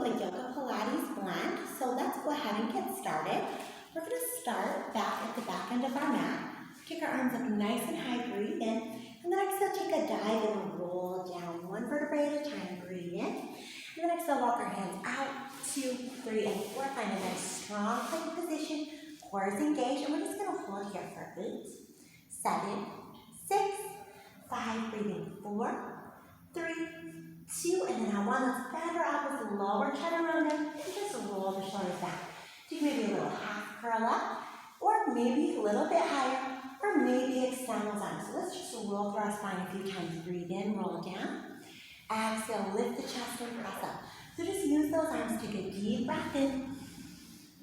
a yoga Pilates blend, so let's go ahead and get started. We're going to start back at the back end of our mat. Take our arms up nice and high, breathe in, and then exhale, take a dive and roll down one vertebrae at a time, breathe in. And then exhale, walk our hands out, 2, 3, and 4. Find a nice strong plank position, core is engaged, and we're just going to hold here for 8, 7, 6, 5, breathe in, 4, 3, 2, and then on 1, let's bend our elbows, lower chin around them, and just roll the shoulders back. Do maybe a little half curl up, or maybe a little bit higher, or maybe extend those arms. So let's just roll through our spine a few times. Breathe in, roll down. Exhale, lift the chest and press up. So just use those arms, take a deep breath in.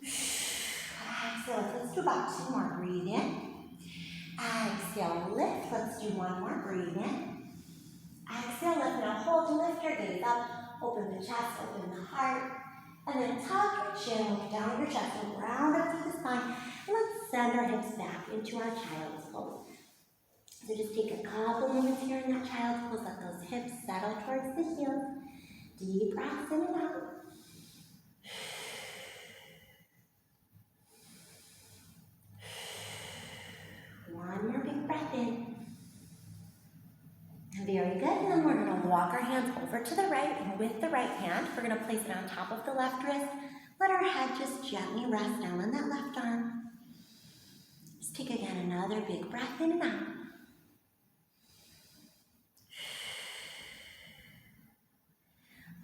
Exhale, let's do about 2 more. Breathe in. Exhale, lift. Let's do 1 more. Breathe in. Exhale, lift. Now hold to lift your gaze up. Open the chest, open the heart. And then tuck your chin, look down your chest, and round up through the spine. And let's send our hips back into our child's pose. So just take a couple moments here in that child's pose. Let those hips settle towards the heels. Deep breaths in and out. One more big breath in. Very good. And then we're going to walk our hands over to the right, and with the right hand, we're going to place it on top of the left wrist. Let our head just gently rest down on that left arm. Just take again another big breath in and out.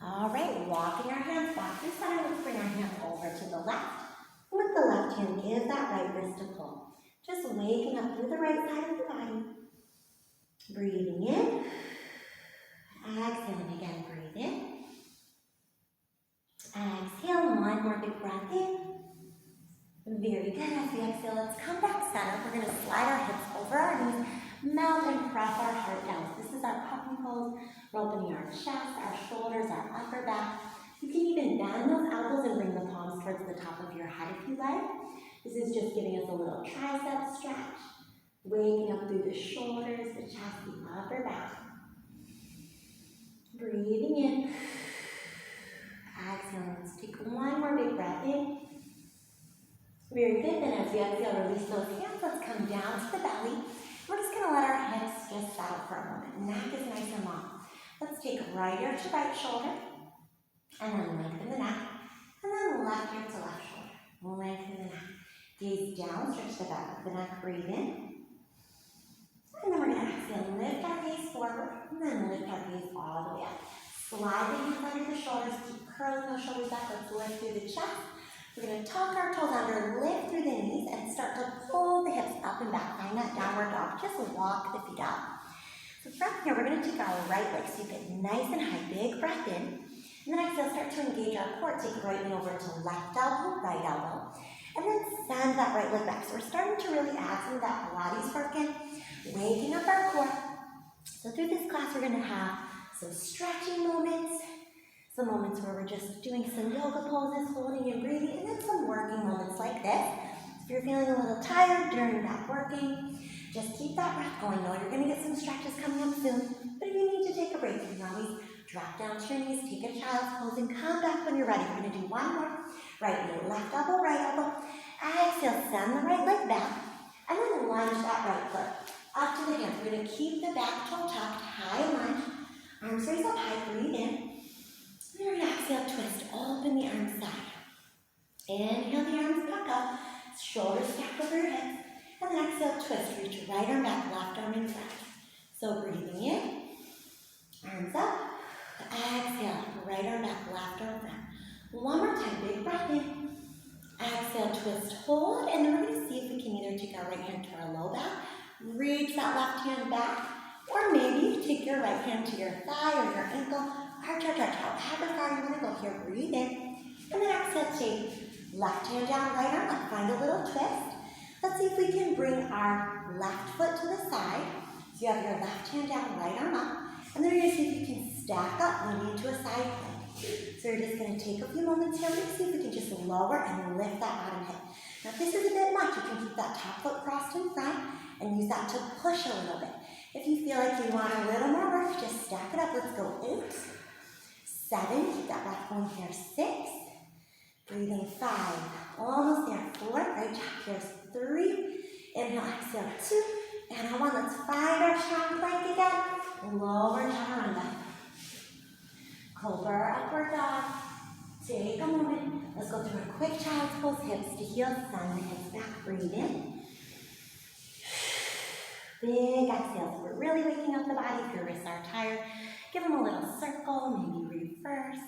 All right, walking our hands back to the center. Let's bring our hands over to the left. And with the left hand, give that right wrist a pull. Just waking up through the right side of the body. Breathing in. Exhaling again, breathe in. Exhale, 1 more big breath in. Very good. As we exhale, let's come back center. We're going to slide our hips over our knees, melt and press our heart down. So this is our puppy pose. We're opening our chest, our shoulders, our upper back. You can even bend those elbows and bring the palms towards the top of your head if you like. This is just giving us a little tricep stretch. Waking up through the shoulders, the chest, the upper back. Breathing in. Exhale. Let's take 1 more big breath in. Very good. Then as we exhale, release those hands. Let's come down to the belly. We're just going to let our hips just settle for a moment. Neck is nice and long. Let's take right ear to right shoulder. And then lengthen the neck. And then left ear to left shoulder. Lengthen the neck. Gaze down, stretch the back of the neck. Breathe in. And then we're going to exhale, lift our gaze forward, and then lift our gaze all the way up. Slide the hands under the shoulders, keep curling those shoulders back, let's lift through the chest. We're going to tuck our toes under, lift through the knees, and start to pull the hips up and back. Find that downward dog, just walk the feet up. So from here, we're going to take our right leg, so you get nice and high, big breath in. And then exhale, start to engage our core, take right knee over to left elbow, right elbow. And then send that right leg back. So we're starting to really add some of that Pilates work in. Waking up our core. So through this class, we're going to have some stretching moments, some moments where we're just doing some yoga poses, holding and breathing, and then some working moments like this. If you're feeling a little tired during that working, just keep that breath going. Know you're going to get some stretches coming up soon, but if you need to take a break, you can always drop down to your knees, take a child's pose, and come back when you're ready. We're going to do 1 more. Right knee, left elbow, right elbow. Exhale, send the right leg back, and then lunge that right foot up to the hands. We're going to keep the back toe tucked, high lunge. Arms raised up high, breathe in. And we're going to exhale, twist, open the arms side. Inhale the arms back up, shoulders stacked over your hips. And then exhale, twist, reach right arm back, left arm in front. So breathing in, arms up. Exhale, right arm back, left arm front. 1 more time, big breath in. Exhale, twist, hold. And then we're going to see if we can either take our right hand to our low back, reach that left hand back, or maybe take your right hand to your thigh or your ankle, arch, however far you want to go here, breathe in, and then exhale, take left hand down, right arm up, find a little twist. Let's see if we can bring our left foot to the side. So you have your left hand down, right arm up, and then we're going to see if you can stack up, maybe into a side plank. So we're just going to take a few moments here, let's see if we can just lower and lift that bottom hip. Now if this is a bit much, you can keep that top foot crossed in front, and use that to push a little bit. If you feel like you want a little more work, just stack it up. Let's go 8, 7, keep that breath going here. 6, breathing 5, almost there. 4, great job. Here's 3, inhale, exhale, 2, and 1. Let's find our strong plank again. Lower chaturanga. Cobra, upward dog. Take a moment. Let's go through a quick child's pose, hips to heels, send the hips back, breathe in. Big exhales. We're really waking up the body. If your wrists are tired, give them a little circle, maybe reverse.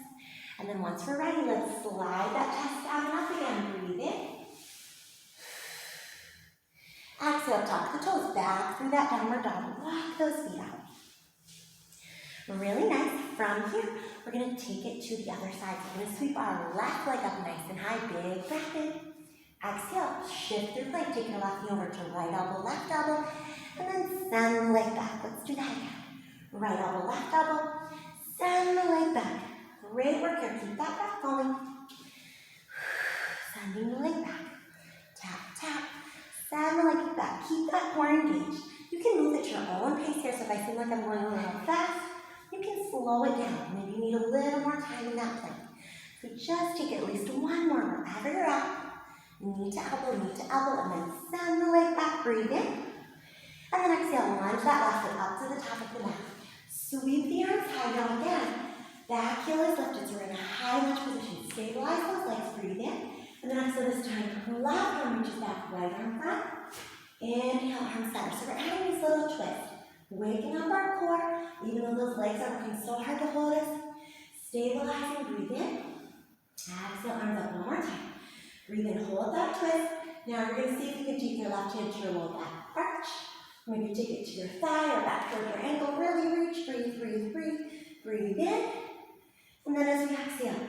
And then once we're ready, let's slide that chest down and up again. Breathe in. Exhale, tuck the toes back through that downward dog. Walk those feet out. Really nice. From here, we're going to take it to the other side. So we're going to sweep our left leg up nice and high. Big breath in. Exhale, shift through plank. Take your left knee over to right elbow, left elbow. And then send the leg back. Let's do that again. Right elbow, left elbow. Send the leg back. Great work here. Keep that breath going. Sending the leg back. Tap, tap. Send the leg back. Keep that core engaged. You can move at your own pace here. So if I seem like I'm going a little fast, you can slow it down. Maybe you need a little more time in that plank. So just take at least one more wherever you're at. Knee to elbow, and then send the leg back. Breathe in. And then exhale, lunge that left foot up to the top of the mat. Sweep the arms high down again. Back heel is lifted, so we're in a high lunge position. Stabilize those legs, breathe in. And then exhale this time, left arm reaches back, right arm front. Inhale, arm center. So we're adding these little twists. Waking up our core, even though those legs are working so hard to hold us. Stabilizing, breathe in. Exhale, arms up one more time. Breathe in, hold that twist. Now you're going to see if you can take your left hand to your low back arch. Maybe take it to your thigh or back toward your ankle. Really reach, breathe, breathe, breathe. Breathe in. And then as we exhale,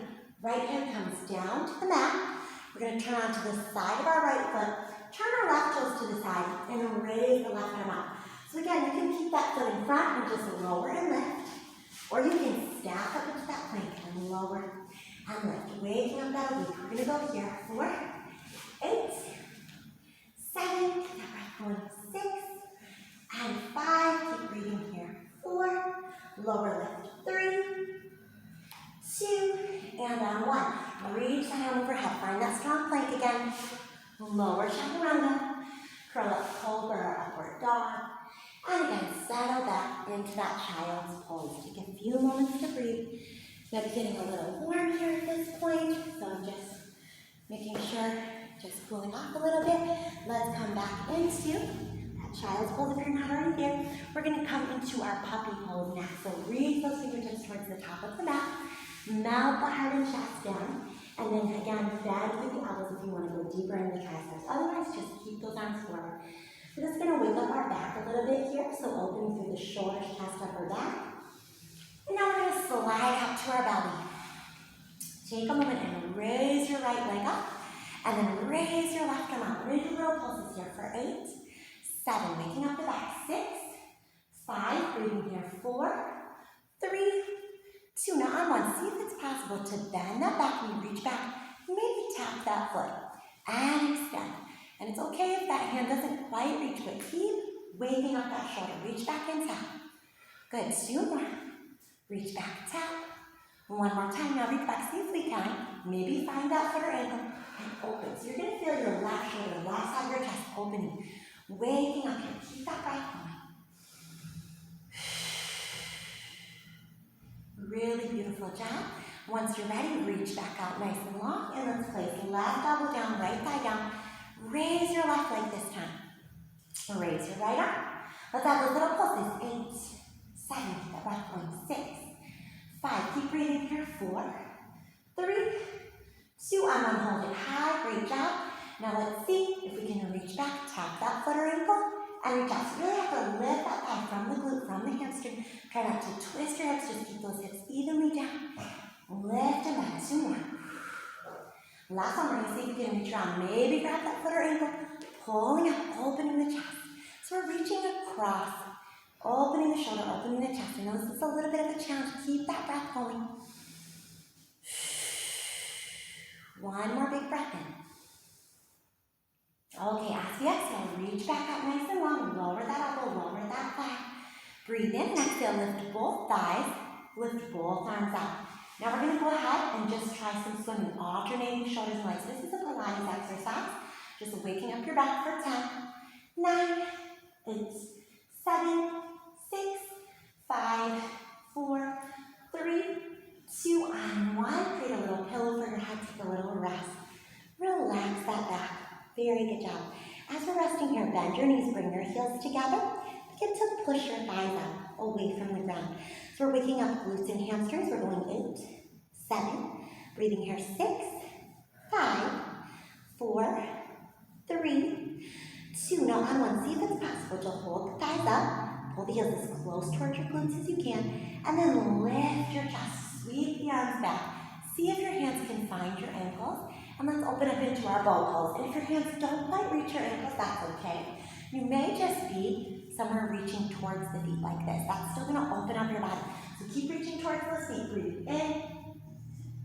right hand comes down to the mat. We're going to turn onto the side of our right foot. Turn our left toes to the side and raise the left arm up. So again, you can keep that foot in front and just lower and lift. Or you can stack up into that plank and lower and lift. Waking up that oblique. We're going to go here. 4, 8, 7, keep that breath going. 6, and 5, keep breathing here. 4, lower lift. 3, 2, and on 1. Reach the hand overhead. Find that strong plank again. Lower chaturanga. Curl up, cobra, upward dog. And again, settle back into that child's pose. Take a few moments to breathe. Maybe getting a little warm here at this point. So I'm just making sure, just cooling off a little bit. Let's come back into that child's pose if you're not already there. We're going to come into our puppy pose next. So reach those fingertips towards the top of the mat. Melt the heart and chest down. And then again, bend through the elbows if you want to go deeper in the triceps. Otherwise, just keep those arms forward. We're just going to wake up our back a little bit here. So opening through the shoulders, chest, upper back. And now we're going to slide out to our belly. Take a moment and raise your right leg up. And then raise your left arm out. We're going to do little pulses here for 8, 7, waking up the back. 6, 5, breathing here. 4, 3, 2. Now on 1, see if it's possible to bend that back knee, reach back. Maybe tap that foot and extend. And it's okay if that hand doesn't quite reach, but keep waving up that shoulder. Reach back and tap. Good. 2 more. Reach back, tap. 1 more time. Now reach back, see if we can. Maybe find that foot or ankle and open. So you're going to feel your left shoulder, left side of your chest opening. Waking up here. Keep that breath going. Really beautiful job. Once you're ready, reach back out nice and long. And let's place left elbow down, right thigh down. Raise your left leg this time. Raise your right arm. Let's have those little pulses. 8, 7, keep that breath going. 6, 5, keep breathing here. 4, 3, 2, on 1, hold it high. Great job. Now let's see if we can reach back, tap that foot or ankle, and reach out. So really have to lift that thigh from the glute, from the hamstring. Try not to twist your hips, just keep those hips evenly down. Lift and back. 2 more. Last one, we're going to see if we can reach around. Maybe grab that foot or ankle, pulling up, opening the chest. So we're reaching across, opening the shoulder, opening the chest. I know this is a little bit of a challenge. Keep that breath going. 1 more big breath in. Okay, as we exhale, reach back up nice and long. Lower that elbow, lower that thigh. Breathe in. Exhale, lift both thighs. Lift both arms out. Now we're going to go ahead and just try some swimming, alternating shoulders and legs. This is a Pilates exercise. Just waking up your back for 10, 9, 8, 7, 6, 5, 4, 3, 2, and 1. Create a little pillow for your head. Take a little rest. Relax that back. Very good job. As we're resting here, bend your knees, bring your heels together. Begin to push your thighs up away from the ground. So we're waking up glutes and hamstrings. We're going 8, 7, breathing here, 6, 5, 4, 3, 2. Now on one, see if it's possible to hold the thighs up, pull the heels as close towards your glutes as you can, and then lift your chest, sweep the arms back. See if your hands can find your ankles, and let's open up into our bow pose. And if your hands don't quite reach your ankles, that's okay. You may just be somewhere reaching towards the feet like this. That's still going to open up your body. So keep reaching towards those feet. Breathe in,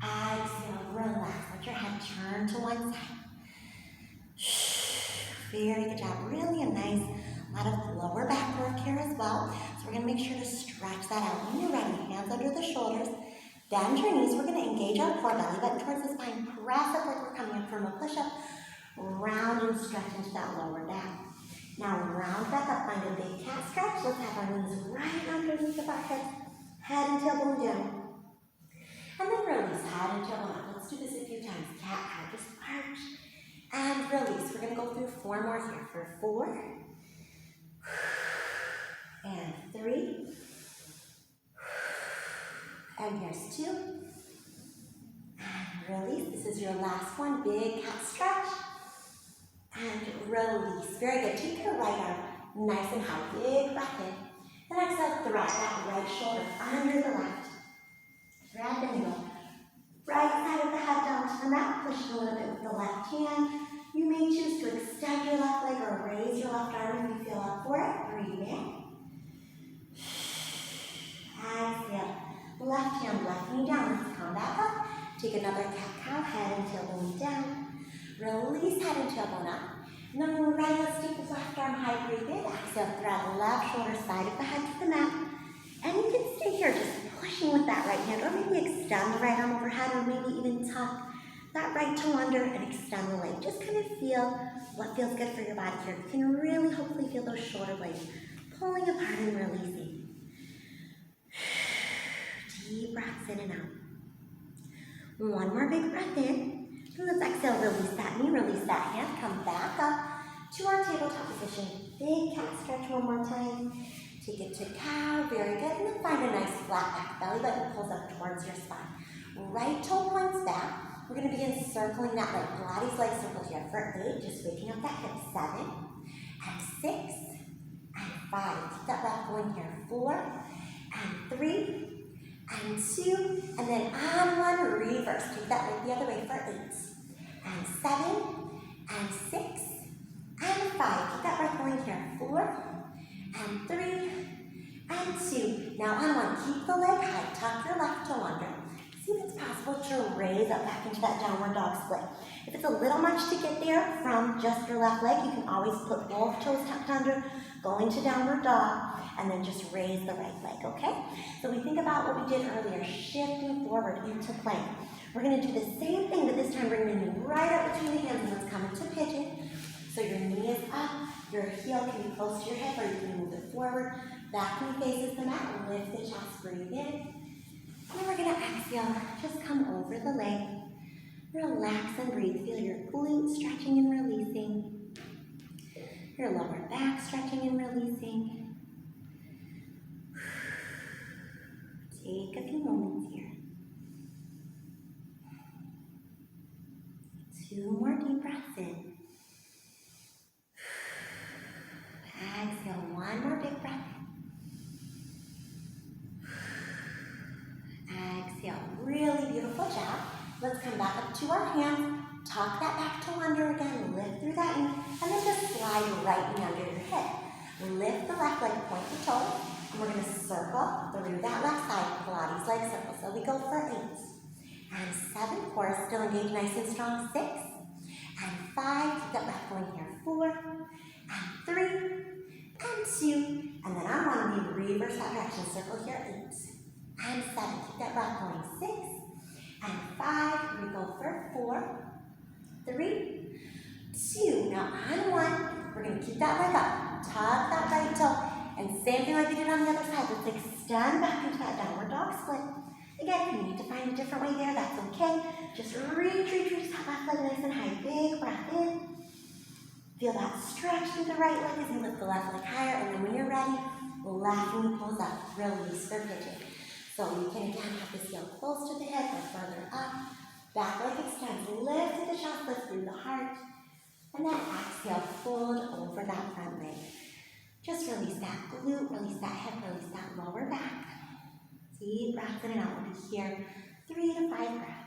exhale, relax. Let your head turn to one side. Very good job. Really a nice lot of lower back work here as well. So we're going to make sure to stretch that out. When you're ready, hands under the shoulders. Bend your knees. We're going to engage our core, belly button towards the spine. Press up like we're coming up from a push-up. Round and stretch into that lower back. Now round back up. Find a big cat stretch. Let's have our knees right underneath of our heads. Head and tailbone down. And then release. Head and tailbone up. Let's do this a few times. Cat-cow. Just arch. And release. We're going to go through 4 more here. For 4. And 3. And here's 2. And release. This is your last one. Big cat stretch. And release. Very good. Take your right arm nice and high. Big breath in. And exhale, thread that right shoulder under the left. Thread the needle. Right side of the head down to the mat. Push a little bit with the left hand. You may choose to extend your left leg or raise your left arm if you feel up for it. Breathe in. Exhale. Left hand, left knee down. Let's come back up. Take another cat-cow, head and tailbone down. Release head and tailbone up. And then when we're ready, let's take the left arm high, breathe in. Exhale, thread left shoulder, side of the head to the mat. And you can stay here just pushing with that right hand, or maybe extend the right arm overhead, or maybe even tuck that right toe under and extend the leg. Just kind of feel what feels good for your body here. You can really hopefully feel those shoulder blades pulling apart and releasing. Deep breaths in and out. One more big breath in. And let's exhale, release that knee, release that hand. Come back up to our tabletop position. Big cat stretch one more time. Take it to cow, very good. And then find a nice flat back. Belly button pulls up towards your spine. Right toe points back. We're going to begin circling that leg. Pilates leg circle here for 8. Just waking up that hip. 7 and 6 and 5. Keep that breath going here. 4 and 3 and 2. And then on one, reverse. Take that leg the other way for 8 and 7 and 6 and 5. Keep that breath going here. 4 and 3 and 2. Now on one, keep the leg high. Tuck your left toe under. See if it's possible to raise up back into that downward dog split. If it's a little much to get there from just your left leg, you can always put both toes tucked under, go into downward dog, and then just raise the right leg, okay? So we think about what we did earlier, shifting forward into plank. We're going to do the same thing, but this time bring the knee right up between the hands, and let's come into pigeon. So your knee is up, your heel can be close to your hip, or you can move it forward. Back knee faces the mat, lift the chest, breathe in. And then we're going to exhale, just come over the leg. Relax and breathe. Feel your glutes stretching and releasing. Your lower back stretching and releasing. Take a few moments here. 2 more deep breaths in. Exhale, 1 more big breath in. Exhale, really beautiful job. Let's come back up to our hands. Tuck that back toe under again. Lift through that knee. And then just slide your right knee under your hip. Lift the left leg, point the toe. And we're going to circle through that left side. Pilates leg circle. So we go for 8. And 7. Core still engaged nice and strong. 6. And 5. Keep that breath going here. 4. And 3. And 2. And then on one, we reverse that direction. Circle here. 8. And 7. Keep that breath going. 6. 4, 3, 2. Now on 1, we're going to keep that leg up. Tuck that right toe. And same thing like we did on the other side. Let's extend back into that downward dog split. Again, if you need to find a different way there, that's okay. Just reach that left leg nice and high. Big breath in. Feel that stretch through the right leg as you lift the left leg higher. And then when you're ready, left knee pulls up. Release for pigeon. So you can again have this heel close to the hip or further up. Back leg extends. Lift to the chest, lift through the heart. And then exhale, fold over that front leg. Just release that glute, release that hip, release that lower back. Deep breaths in and out. We'll be here 3 to 5 breaths.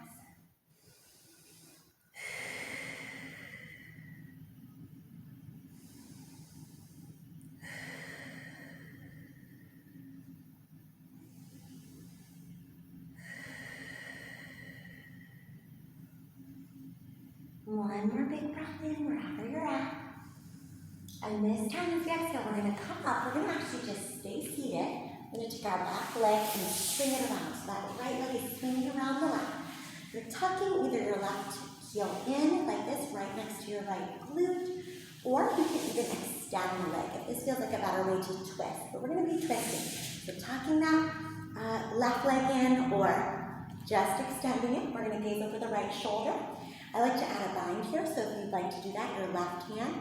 One more big breath in wherever you're at. And this time as we exhale, we're going to come up. We're going to actually just stay seated. We're going to take our back leg and swing it around. So that right leg is swinging around the left. You're tucking either your left heel in like this, right next to your right glute, or you can even extend the leg. If this feels like a better way to twist, but we're going to be twisting. So tucking that left leg in or just extending it. We're going to gaze over the right shoulder. I like to add a bind here, so if you'd like to do that, your left hand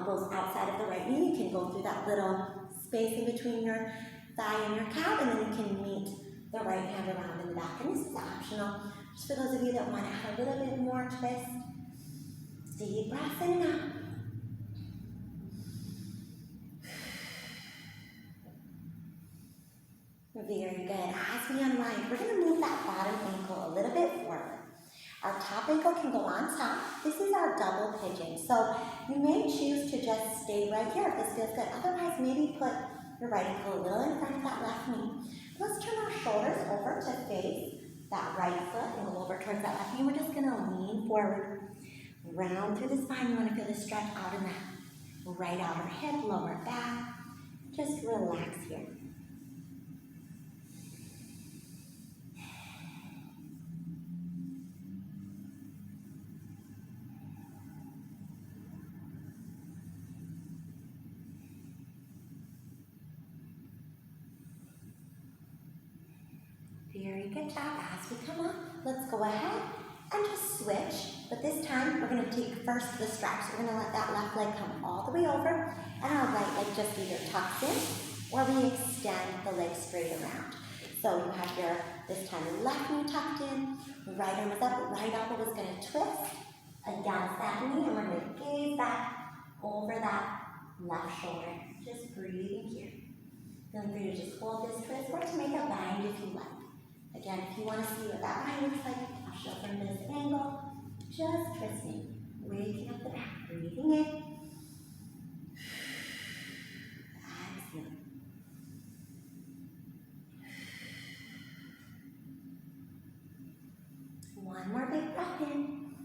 goes outside of the right knee. You can go through that little space in between your thigh and your calf, and then you can meet the right hand around in the back. And this is optional, just for those of you that want to add a little bit more twist. Deep breath in and out. Very good. As we unwind, we're going to move that bottom ankle a little bit forward. Our top ankle can go on top. This is our double pigeon. So you may choose to just stay right here if this feels good. Otherwise, maybe put your right ankle a little in front of that left knee. Let's turn our shoulders over to face that right foot and go over towards that left knee. We're just going to lean forward, round through the spine. You want to feel the stretch out in that right outer hip, lower back. Just relax here. Very good job. As we come up, let's go ahead and just switch. But this time, we're going to take first the stretch. So we're going to let that left leg come all the way over, and our right leg just either tucks in, or we extend the leg straight around. So you have your, this time, the left knee tucked in, the right arm is up, the right elbow is going to twist against that knee, and we're going to gaze back over that left shoulder. Just breathing here. Feel free to just hold this twist, or to make a bind if you like. Again, if you want to see what that bind looks like, I'll show from this angle. Just twisting, waking up the back, breathing in. Exhale. One more big breath in.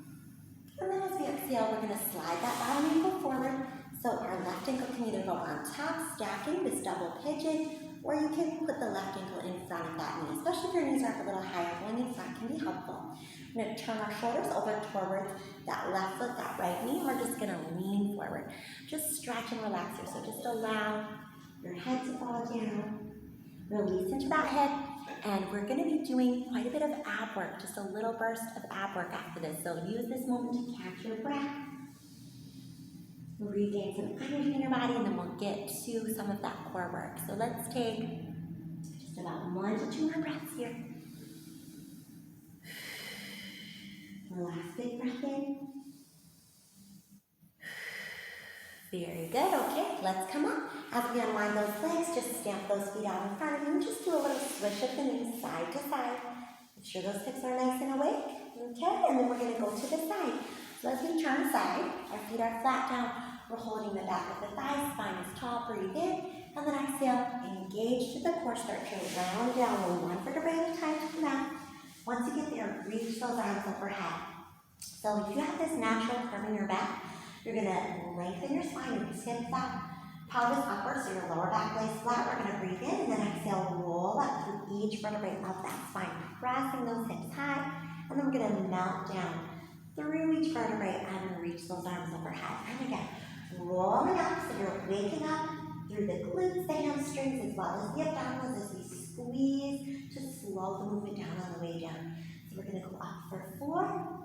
And then as we exhale, we're going to slide that bottom ankle forward. So our left ankle can either go on top, stacking this double pigeon, or you can put the left ankle in front of that knee. Especially if your knees are up a little higher, going in front can be helpful. We're going to turn our shoulders over towards that left foot, that right knee. We're just going to lean forward. Just stretch and relax here. So just allow your head to fall down. Release into that head. And we're going to be doing quite a bit of ab work, just a little burst of ab work after this. So use this moment to catch your breath. Regain some energy in your body, and then we'll get to some of that core work. So let's take just about 1 to 2 more breaths here. Last big breath in. Very good. Okay, let's come up. As we unwind those legs, just stamp those feet out in front of you and just do a little swish of the knees side to side. Make sure those hips are nice and awake. Okay, and then we're going to go to the side. So as we turn side, our feet are flat down. We're holding the back of the thighs, spine is tall, breathe in, and then exhale, engage to the core, start to round down one vertebrae at a time to the mat. Once you get there, reach those arms overhead. So if you have this natural curve in your back, you're going to lengthen your spine and tip that pelvis upwards so your lower back lays flat. We're going to breathe in and then exhale, roll up through each vertebrae of that spine, pressing those hips high, and then we're going to melt down through each vertebrae and reach those arms overhead. And again, rolling up, so you're waking up through the glutes, the hamstrings, as well as the abdominals as we squeeze to slow the movement down on the way down. So we're going to go up for 4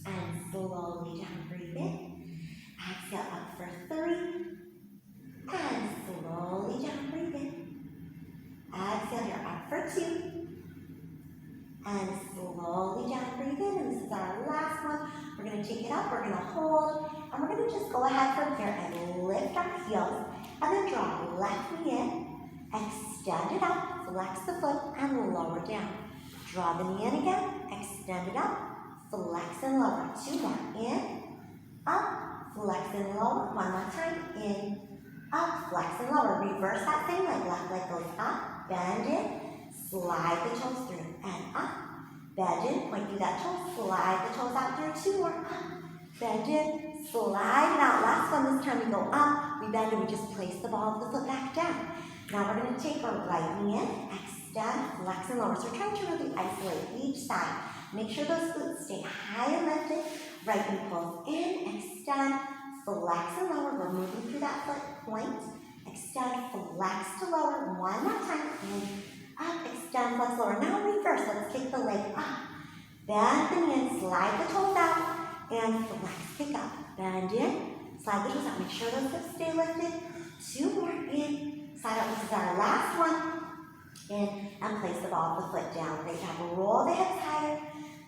and slowly down, breathe in. Exhale up for 3 and slowly down, breathe in. Exhale here up for 2 and slowly down, breathe in. And this is our last one. We're going to take it up, we're going to hold, and we're going to just go ahead from here and lift our heels, and then draw left knee in, extend it up, flex the foot, and lower down. Draw the knee in again, extend it up, flex and lower. 2 more, in, up, flex and lower. 1 more time, in, up, flex and lower. Reverse that same leg, left leg goes up, bend in, slide the toes through, and up. Bend in, point through that toe, slide the toes out through. 2 more, up, bend in, slide it out. Last one, this time we go up, we bend and we just place the ball of the foot back down. Now we're going to take our right knee in, extend, flex and lower. So we're trying to really isolate each side. Make sure those glutes stay high and lifted. Right knee pulls in, extend, flex and lower. We're moving through that foot, point, extend, flex to lower. 1 more time, in, up, extend, flex, lower. Now reverse. Let's kick the leg up. Bend the knee in, slide the toes out, and flex, kick up. Bend in, slide the toes out. Make sure those hips stay lifted. 2 more, in, slide out. This is our last one. In, and place the ball of the foot down. Great job. Roll the hips higher,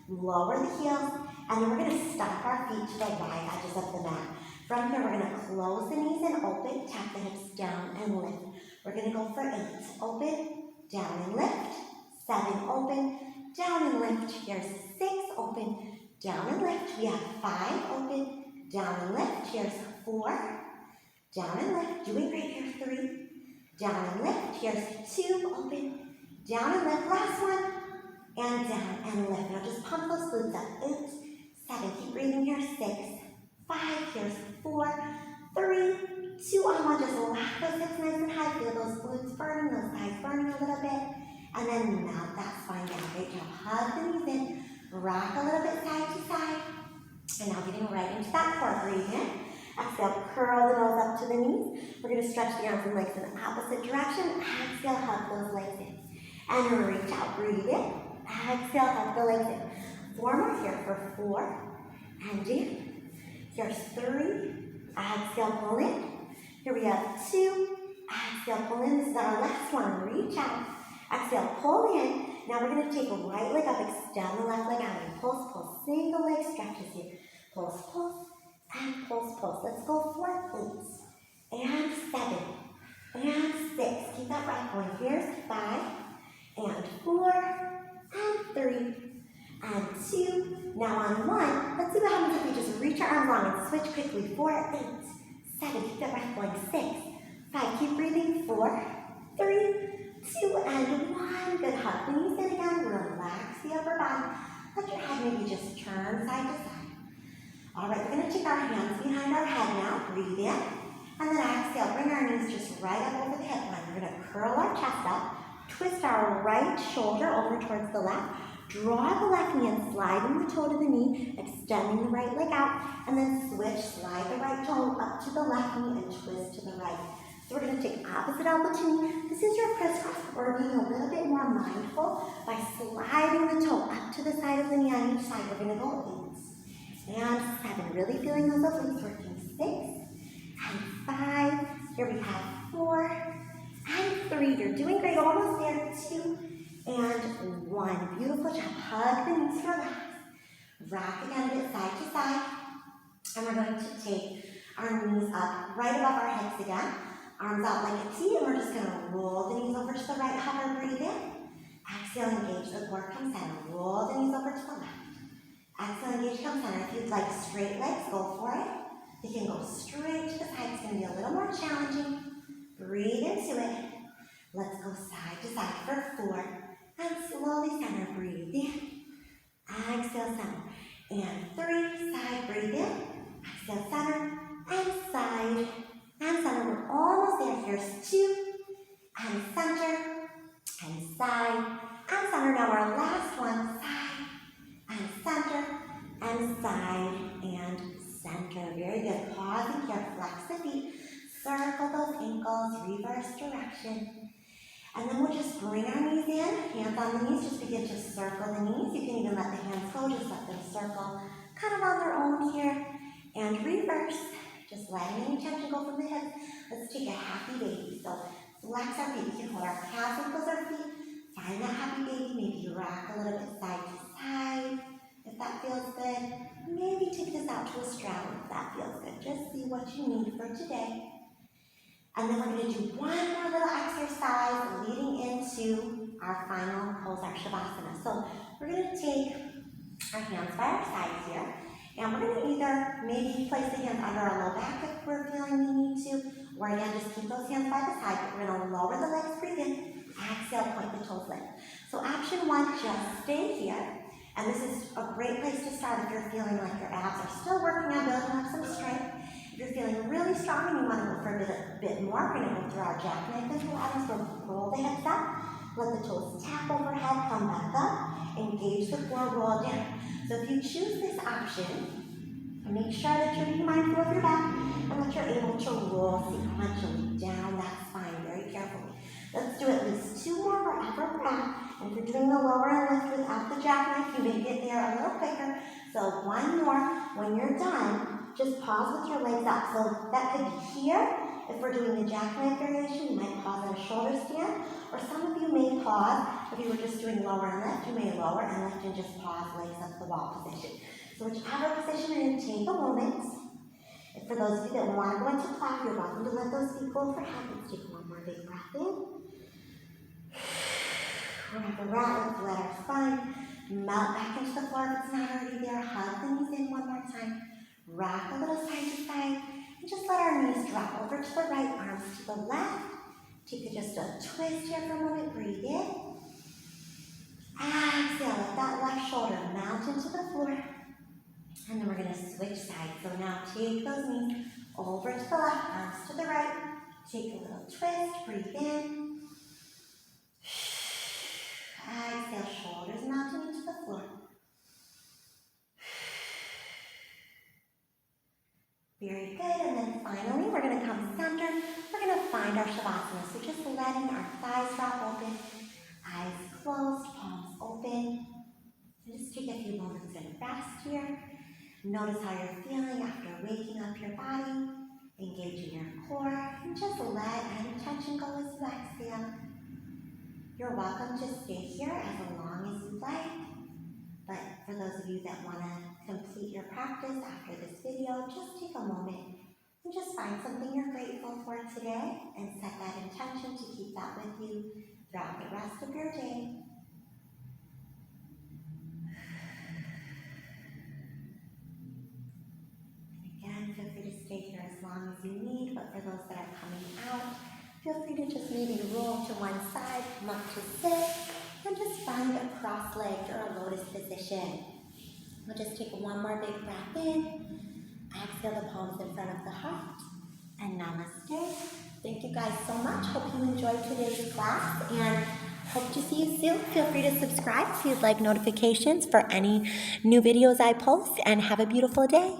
lower the heels, and then we're going to step our feet to the wide edges of the mat. From here, we're going to close the knees and open, tap the hips down and lift. We're going to go for 8. Open, down and lift, 7, open, down and lift. Here's 6, open, down and lift. We have 5, open, down and lift. Here's 4, down and lift. Doing great here. 3, down and lift. Here's 2, open, down and lift. Last one, and down and lift. Now just pump those glutes up. 8, 7, keep breathing here. 6, 5, here's 4, 3, 2, on 1. Just lock those hips nice and high. Feel those glutes burning, those thighs burning a little bit. And then melt that spine down. Great job. Hug the knees in. Rock a little bit side to side. And now getting right into that core. Breathe in. Exhale, curl the nose up to the knees. We're going to stretch the arms and legs in the opposite direction. Exhale, hug those legs in. And reach out. Breathe in. Exhale, hug the legs in. 4 more here for 4. And in. Here's 3. Exhale, pull in. Here we have 2. Exhale, pull in. This is our last one. Reach out. Exhale, pull in. Now we're going to take the right leg up, extend the left leg out, and pulse, pulse. Single leg stretches here. Pulse, pulse, and pulse, pulse. Let's go for 8, and 7, and 6. Keep that breath going. Here's 5, and 4, and 3, and 2. Now on 1, let's see what happens if we just reach our arms long and switch quickly. 4, 8, 7. Keep that breath going. 6, 5. Keep breathing. 4, 3, 2, and 1. Good. Hug the knees in again. Relax the upper body. Let your head maybe just turn side to side. All right, we're going to take our hands behind our head now. Breathe in. And then exhale. Bring our knees just right up over the hip line. We're going to curl our chest up. Twist our right shoulder over towards the left. Draw the left knee and sliding the toe to the knee, extending the right leg out, and then switch, slide the right toe up to the left knee and twist to the right. So we're going to take opposite elbow to knee. This is your crisscross. We're being a little bit more mindful by sliding the toe up to the side of the knee on each side. We're going to go 8 and 7. Really feeling those obliques working. 6 and 5. Here we have 4 and 3. You're doing great. Almost there. 2 and 1. Beautiful job. Hug the knees, relax. Rock again a bit side to side. And we're going to take our knees up right above our hips again. Arms out like a T, and we're just going to roll the knees over to the right. Hover, breathe in. Exhale, engage the core, come center. Roll the knees over to the left. Exhale, engage, come center. If you'd like straight legs, go for it. You can go straight to the side. It's going to be a little more challenging. Breathe into it. Let's go side to side for 4. And slowly center. Breathe in. Exhale, center. And 3. Side. Breathe in. Exhale, center. And side. And center. We're almost there. Here's 2. And center. And side. And center. Now our last one. Side. And center. And side. circle those ankles, reverse direction. And then we'll just bring our knees in, hands on the knees, just begin to circle the knees. You can even let the hands go, just let them circle kind of on their own here. And reverse, just letting any tension go from the hips. Let's take a happy baby. So flex our feet. We can hold our calves and close our feet. Find that happy baby. Maybe rock a little bit side to side, if that feels good. Maybe take this out to a straddle if that feels good. Just see what you need for today. And then we're going to do one more little exercise leading into our final pose, our Shavasana. So we're going to take our hands by our sides here. And we're going to either maybe place the hands under our low back if we're feeling we need to, or again, just keep those hands by the side. But we're going to lower the legs, breathe in, exhale, point the toes in. So option one, just stay here. And this is a great place to start if you're feeling like your abs are still working on building up some strength. If you're feeling really strong and you want to go for a bit more, we're going to go through our jackknife and Pilates. So roll the hips up, let the toes tap overhead, come back up, engage the floor, roll down. So if you choose this option, make sure that you're being mindful of your back and that you're able to roll sequentially down that spine very carefully. Let's do at least two more wherever we're at. And if you're doing the lower and lift without the jackknife, you may get there a little quicker. So one more. When you're done, just pause with your legs up. So that could be here. If we're doing the jackknife variation, you might pause in a shoulder stand. Or some of you may pause. If you were just doing lower and lift, you may lower and lift and just pause, legs up the wall position. So whichever position you're in, take a moment. And for those of you that want to go into plank, you're welcome to let those feet go overhead. Let's take one more big breath in. Wherever we're at, let's let our spine melt back into the floor if it's not already there. Hug the knees in one more time. Rock a little side to side. And just let our knees drop over to the right, arms to the left. Take just a twist here for a moment. Breathe in. Exhale. Let that left shoulder mount into the floor. And then we're going to switch sides. So now take those knees over to the left, arms to the right. Take a little twist. Breathe in. Exhale, shoulders mounting into the floor. Very good, and then finally we're going to come center. We're going to find our Shavasana. So just letting our thighs drop open, eyes closed, palms open. And just take a few moments and rest here. Notice how you're feeling after waking up your body, engaging your core, and just let any tension go as you exhale. You're welcome to stay here as long as you like, but for those of you that want to complete your practice after this video, just take a moment and just find something you're grateful for today and set that intention to keep that with you throughout the rest of your day. And again, feel free to stay here as long as you need, but for those that are coming out, feel free to just maybe roll to one side, come up to sit, and just find a cross-legged or a lotus position. We'll just take one more big breath in, exhale the palms in front of the heart, and namaste. Thank you guys so much. Hope you enjoyed today's class, and hope to see you soon. Feel free to subscribe if you'd like notifications for any new videos I post, and have a beautiful day.